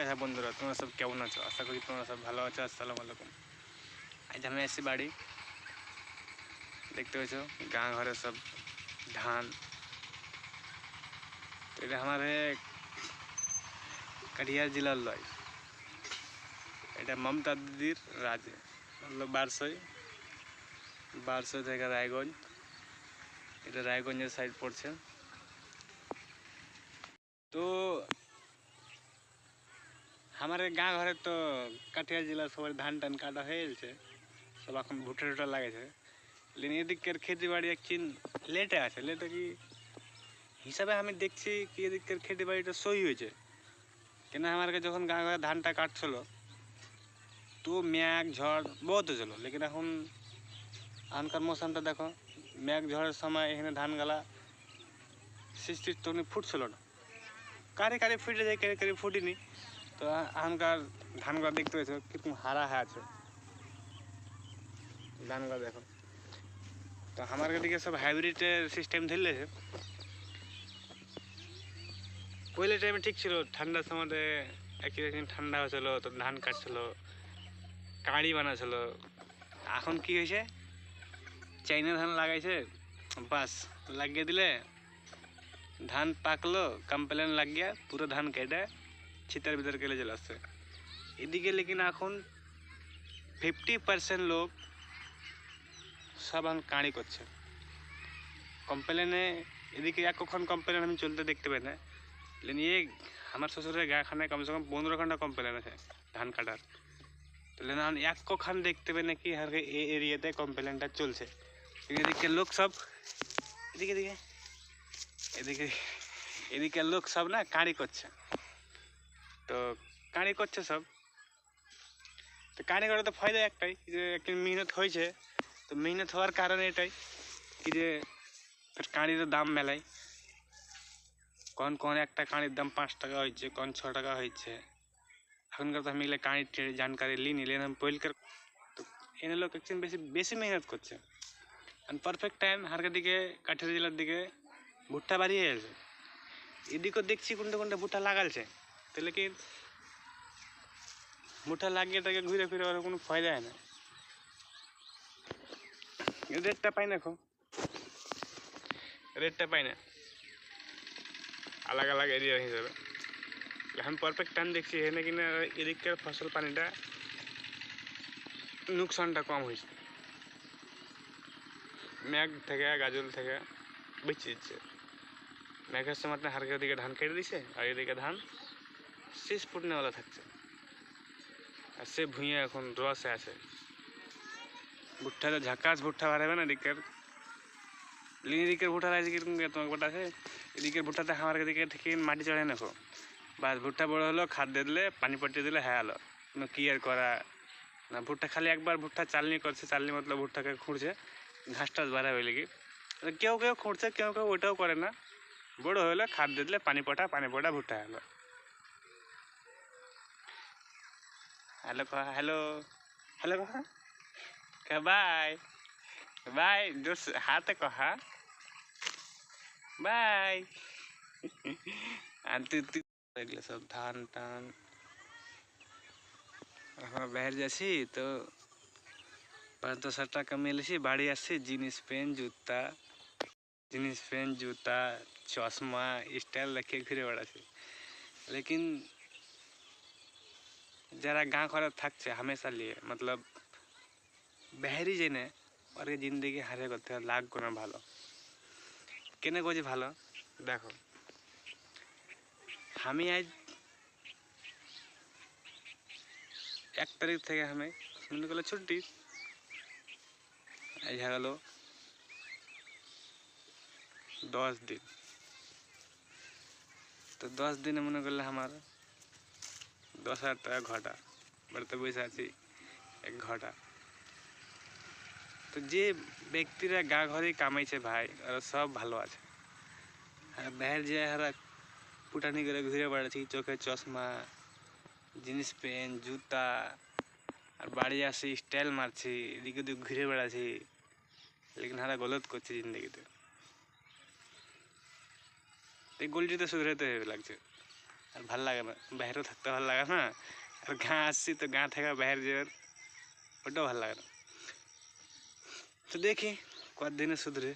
कैसा बंधुरा तुम्हारा सब केमन आছো? आशा करी तुम्हारा सब ভালো আছো। আসসালামু আলাইকুম। आज আমি এসেছি বাড়ি, দেখতে পাচ্ছ গাঁ ঘরে সব ধান। তো এটা আমাদের कटिहार जिलार लय, এটা মমতা দিদির রাজে, मतलब বারসই থেকে রায়গঞ্জ, এটা রায়গঞ্জের সাইড পড়ছে। তো हमारे गाँव घरे तो कटिहार जिला सब धान टान काटा हो सब এখন ভুট্টা টুটা লাগাইছে, लेकिन এদিকের खेती बाड़ी একদিন লেটে আছে। লেটে কি হিসাবে আমি দেখছি কি এদিকের खेती বাড়িটা সই হয়েছে, কেন আমার যখন গাঁ ঘরে ধানটা কাটছিল তো মেঘ ঝড় বহুত হয়েছিল, लेकिन এখনকার মৌসুমটা দেখো, মেঘ ঝড়ের সময় এখানে ধান গালা সৃষ্টির তখন ফুটছিল না, কারে কারে ফুটে যায়, কারে কারে ফুটিনি। তো এখনকার ধানগুলো দেখতে পেয়েছো কিরকম হারা হয়ে আছে ধানগুলো দেখো। তো আমার দিকে সব হাইব্রিডের সিস্টেম ধরলেছে। পহলে টাইমে ঠিক ছিল, ঠান্ডার সময় একই রকম ঠান্ডা হয়েছিল, তো ধান কাটছিল, কাঁড়ি বানাছিল। এখন কি হয়েছে, চাইনা ধান লাগাইছে, বাস লাগিয়ে দিলে ধান পাকলো, কমপ্লেন লাগ গিয়া পুরো ধান কেটে ছিটার ভিতর কেলে চলে আসছে এদিকে। लेकिन এখন 50% লোক সব এখন কাঁড়ি করছে কমপ্লেনে। এদিকে একক্ষণ কমপ্লেন আমি চলতে দেখতে পাই না, लेकिन ये আমার শ্বশুরের গাখানে কমসে কম 15 ঘন্টা কমপ্লেন আছে ধান কাটার। তো लेकिन একক্ষণ দেখতে পাই না কি আর এই এরিয়াতে কমপ্লেনটা চলছে। এদিকে লোক সব এদিকে এদিকে এদিকে এদিকে লোক সব না কাঁড়ি করছে। তো কাঁড়ি করছে সব, তো কাঁড়ি করে তো ফায়দা একটাই যে একটু মেহনত হয়েছে। তো মেহনত হওয়ার কারণে এটাই কি যে কাঁড়ির দাম মেলায়, কোন কোন একটা কাঁড়ির দাম 5 টাকা হয়েছে, কোন 6 টাকা হয়েছে। এখনকার তো আমি এগুলো কাঁড়ির জানকারি নিলেন আমি পইলকার। তো এনে লোক একদিন বেশি বেশি মেহনত করছে। আর পারফেক্ট টাইম হারকার দিকে কাঠিয়ার জেলার দিকে ভুট্টা বাড়িয়ে গেছে, এদিকেও দেখছি কোনটা কোনটা ভুট্টা লাগালছে। তাহলে কি ভুট্টা লাগিয়ে তাকে ঘুরে ফিরে ওর কোনো ফায়দা হয় না, রেটটা পাই না, এখন রেটটা পাই না আলাদা আলাদা এরিয়া হিসাবে। এখন পারফেক্ট টাইম দেখছি এখানে কিনা এদিককার ফসল পানিটা নুকসানটা কম হয়েছে, মেঘ থেকে গাজল থেকে বেঁচে দিচ্ছে। মেঘের সময় হারকের দিকে ধান কেটে দিছে, আর এদিকে ধান শেষ ফুটনেওয়ালা থাকছে, আর সে ভুঁইয়ে এখন রসে আছে। ভুট্টাতে ঝাকাস ভুট্টা বাড়াবে না এদিকের, এদিকের ভুট্টা আছে কিরকম তোমার গোটা আছে। এদিকের ভুট্টাতে আমার দিকে থেকে মাটি চড়াই নাকো, বাস ভুট্টা বড় হলো, খাদ দিয়ে দিলে পানি পটিয়ে দিলে হ্যাঁ হলো, কোনো কি আর করা না। ভুট্টা খালি একবার ভুট্টা চালনি করছে, চালনি মতলব ভুট্টাকে খুঁড়ছে ঘাস টাস বাড়া হয়ে লেগে। কেউ কেউ খুঁড়ছে, কেউ কেউ ওইটাও করে না, বড় হলে খাদ দিয়ে দিলে পানি পটা ভুট্টা হলো। হ্যালো কহা, হ্যালো হ্যালো কহা, বাই বাই, জোস হাতে কহা বাই। আর তুই এগুলো সব ধান টান এখন বাইরে যাচ্ছি, তো 5-10 টাকা মেলেছি, বাড়ি আসছি জিন্স প্যান্ট জুতা চশমা স্টাইল রেখে ঘুরে বেড়াচ্ছি। लेकिन যারা গাঁ ঘরে থাকছে হামেশা লিয়ে, मतलब বাইরে জেনে ওর জিন্দগি হারে করতে লাখ গুণা ভালো। কেন করছি ভালো দেখো, আমি আজ 1 তারিখ থেকে আমি মনে করলে ছুটি, আজ হয়ে গেল 10 দিন। তো 10 দিনে মনে করলে আমার 10,000 টাকা ঘটা, বাড়িতে বসে আছি 1 ঘটা। তো যে ব্যক্তিরা গা ঘরেই কামাইছে ভাই, ওরা সব ভালো আছে। আর বাইরে যে হারা ফুটানি করে ঘুরে বেড়াচ্ছি, চোখে চশমা জিন্স প্যান্ট জুতা, আর বাড়ি আসি স্টাইল মারছি, এদিকে ওদিকে ঘুরে বেড়াচ্ছি, लेकिन হারা গলত করছি জিন্দগিতে। এই গোলটিতে শুধরাতে লাগছে। আর ভাল লাগে না, বাইরেও থাকতে ভাল লাগে না। আর গাঁ আসছি তো গাঁ থেকে বাইরে যাওয়ার ওটাও ভাল লাগে না। তো দেখি কদিনে শুধরে।